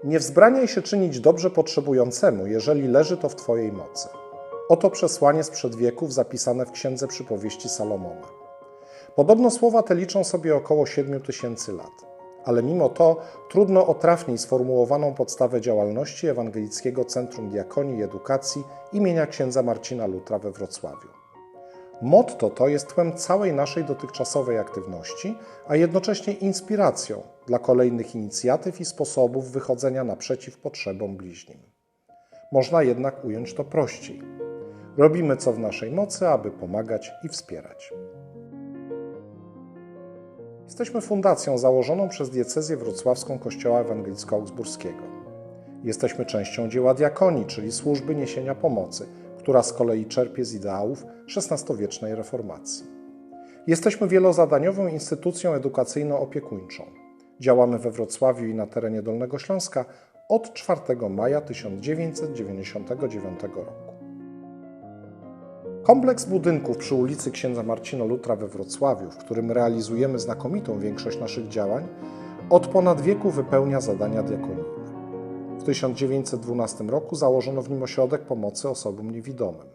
Nie wzbraniaj się czynić dobrze potrzebującemu, jeżeli leży to w Twojej mocy. Oto przesłanie sprzed wieków zapisane w Księdze Przypowieści Salomona. Podobno słowa te liczą sobie około 7000 lat, ale mimo to trudno o trafniej sformułowaną podstawę działalności Ewangelickiego Centrum Diakonii i Edukacji imienia księdza Marcina Lutra we Wrocławiu. Motto to jest tłem całej naszej dotychczasowej aktywności, a jednocześnie inspiracją dla kolejnych inicjatyw i sposobów wychodzenia naprzeciw potrzebom bliźnim. Można jednak ująć to prościej. Robimy co w naszej mocy, aby pomagać i wspierać. Jesteśmy fundacją założoną przez diecezję wrocławską Kościoła Ewangelicko-Augsburskiego. Jesteśmy częścią dzieła diakonii, czyli służby niesienia pomocy, która z kolei czerpie z ideałów XVI-wiecznej reformacji. Jesteśmy wielozadaniową instytucją edukacyjno-opiekuńczą. Działamy we Wrocławiu i na terenie Dolnego Śląska od 4 maja 1999 roku. Kompleks budynków przy ulicy Księdza Marcina Lutra we Wrocławiu, w którym realizujemy znakomitą większość naszych działań, od ponad wieku wypełnia zadania diakonijne. W 1912 roku założono w nim ośrodek pomocy osobom niewidomym.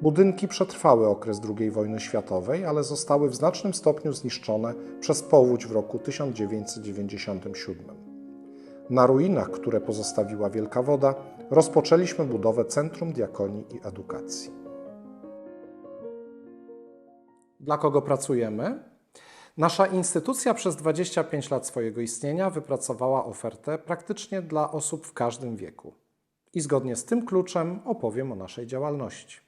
Budynki przetrwały okres II wojny światowej, ale zostały w znacznym stopniu zniszczone przez powódź w roku 1997. Na ruinach, które pozostawiła Wielka Woda, rozpoczęliśmy budowę Centrum Diakonii i Edukacji. Dla kogo pracujemy? Nasza instytucja przez 25 lat swojego istnienia wypracowała ofertę praktycznie dla osób w każdym wieku. I zgodnie z tym kluczem opowiem o naszej działalności.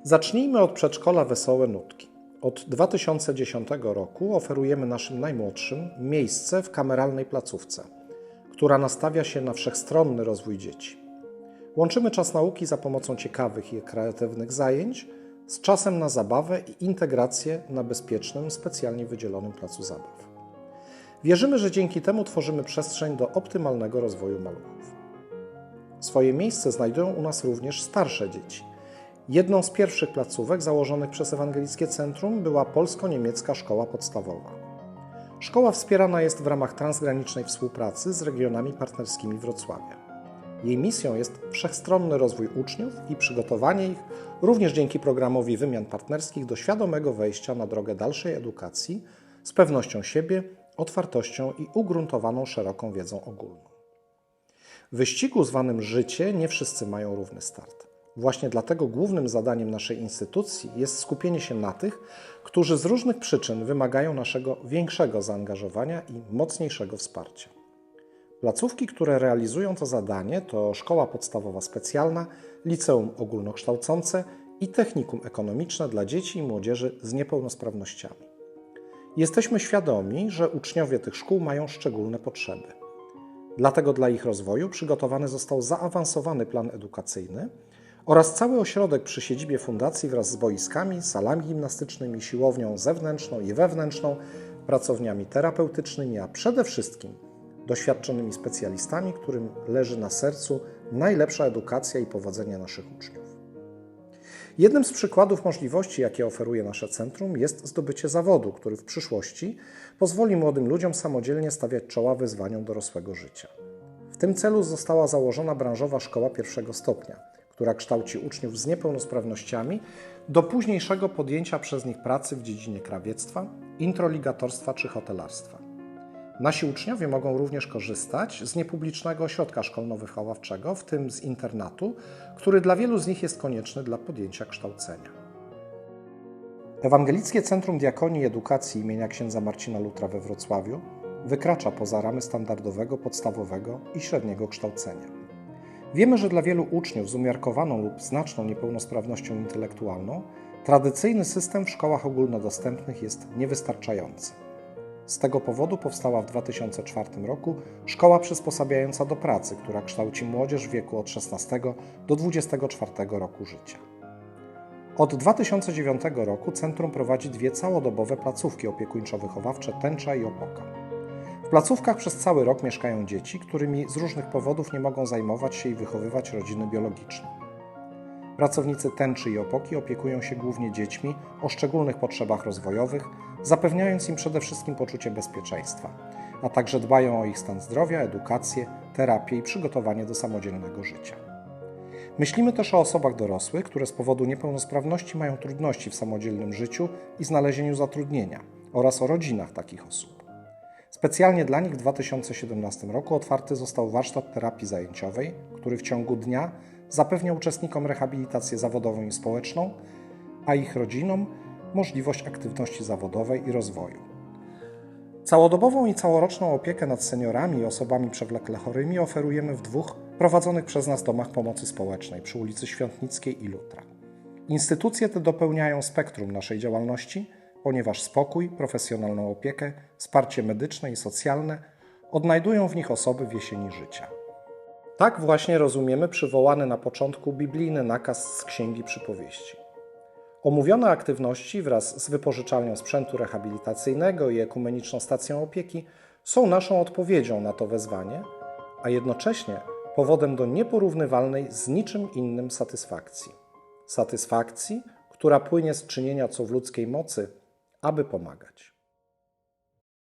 Zacznijmy od przedszkola Wesołe Nutki. Od 2010 roku oferujemy naszym najmłodszym miejsce w kameralnej placówce, która nastawia się na wszechstronny rozwój dzieci. Łączymy czas nauki za pomocą ciekawych i kreatywnych zajęć z czasem na zabawę i integrację na bezpiecznym, specjalnie wydzielonym placu zabaw. Wierzymy, że dzięki temu tworzymy przestrzeń do optymalnego rozwoju maluchów. Swoje miejsce znajdują u nas również starsze dzieci. Jedną z pierwszych placówek założonych przez Ewangelickie Centrum była polsko-niemiecka szkoła podstawowa. Szkoła wspierana jest w ramach transgranicznej współpracy z regionami partnerskimi Wrocławia. Jej misją jest wszechstronny rozwój uczniów i przygotowanie ich, również dzięki programowi wymian partnerskich, do świadomego wejścia na drogę dalszej edukacji z pewnością siebie, otwartością i ugruntowaną szeroką wiedzą ogólną. W wyścigu zwanym życie nie wszyscy mają równy start. Właśnie dlatego głównym zadaniem naszej instytucji jest skupienie się na tych, którzy z różnych przyczyn wymagają naszego większego zaangażowania i mocniejszego wsparcia. Placówki, które realizują to zadanie, to Szkoła Podstawowa Specjalna, Liceum Ogólnokształcące i Technikum Ekonomiczne dla dzieci i młodzieży z niepełnosprawnościami. Jesteśmy świadomi, że uczniowie tych szkół mają szczególne potrzeby. Dlatego dla ich rozwoju przygotowany został zaawansowany plan edukacyjny oraz cały ośrodek przy siedzibie fundacji wraz z boiskami, salami gimnastycznymi, siłownią zewnętrzną i wewnętrzną, pracowniami terapeutycznymi, a przede wszystkim doświadczonymi specjalistami, którym leży na sercu najlepsza edukacja i powodzenie naszych uczniów. Jednym z przykładów możliwości, jakie oferuje nasze centrum, jest zdobycie zawodu, który w przyszłości pozwoli młodym ludziom samodzielnie stawiać czoła wyzwaniom dorosłego życia. W tym celu została założona branżowa szkoła pierwszego stopnia, która kształci uczniów z niepełnosprawnościami do późniejszego podjęcia przez nich pracy w dziedzinie krawiectwa, introligatorstwa czy hotelarstwa. Nasi uczniowie mogą również korzystać z niepublicznego ośrodka szkolno-wychowawczego, w tym z internatu, który dla wielu z nich jest konieczny dla podjęcia kształcenia. Ewangelickie Centrum Diakonii i Edukacji imienia księdza Marcina Lutra we Wrocławiu wykracza poza ramy standardowego, podstawowego i średniego kształcenia. Wiemy, że dla wielu uczniów z umiarkowaną lub znaczną niepełnosprawnością intelektualną tradycyjny system w szkołach ogólnodostępnych jest niewystarczający. Z tego powodu powstała w 2004 roku Szkoła Przysposabiająca do Pracy, która kształci młodzież w wieku od 16 do 24 roku życia. Od 2009 roku centrum prowadzi 2 całodobowe placówki opiekuńczo-wychowawcze Tęcza i Opoka. W placówkach przez cały rok mieszkają dzieci, którymi z różnych powodów nie mogą zajmować się i wychowywać rodziny biologiczne. Pracownicy Tęczy i Opoki opiekują się głównie dziećmi o szczególnych potrzebach rozwojowych, zapewniając im przede wszystkim poczucie bezpieczeństwa. a także dbają o ich stan zdrowia, edukację, terapię i przygotowanie do samodzielnego życia. Myślimy też o osobach dorosłych, które z powodu niepełnosprawności mają trudności w samodzielnym życiu i znalezieniu zatrudnienia oraz o rodzinach takich osób. Specjalnie dla nich w 2017 roku otwarty został warsztat terapii zajęciowej, który w ciągu dnia zapewnia uczestnikom rehabilitację zawodową i społeczną, a ich rodzinom możliwość aktywności zawodowej i rozwoju. Całodobową i całoroczną opiekę nad seniorami i osobami przewlekle chorymi oferujemy w 2 prowadzonych przez nas domach pomocy społecznej przy ulicy Świątnickiej i Lutra. Instytucje te dopełniają spektrum naszej działalności, ponieważ spokój, profesjonalną opiekę, wsparcie medyczne i socjalne odnajdują w nich osoby w jesieni życia. Tak właśnie rozumiemy przywołany na początku biblijny nakaz z Księgi Przypowieści. Omówione aktywności wraz z wypożyczalnią sprzętu rehabilitacyjnego i ekumeniczną stacją opieki są naszą odpowiedzią na to wezwanie, a jednocześnie powodem do nieporównywalnej z niczym innym satysfakcji. Satysfakcji, która płynie z czynienia co w ludzkiej mocy, aby pomagać.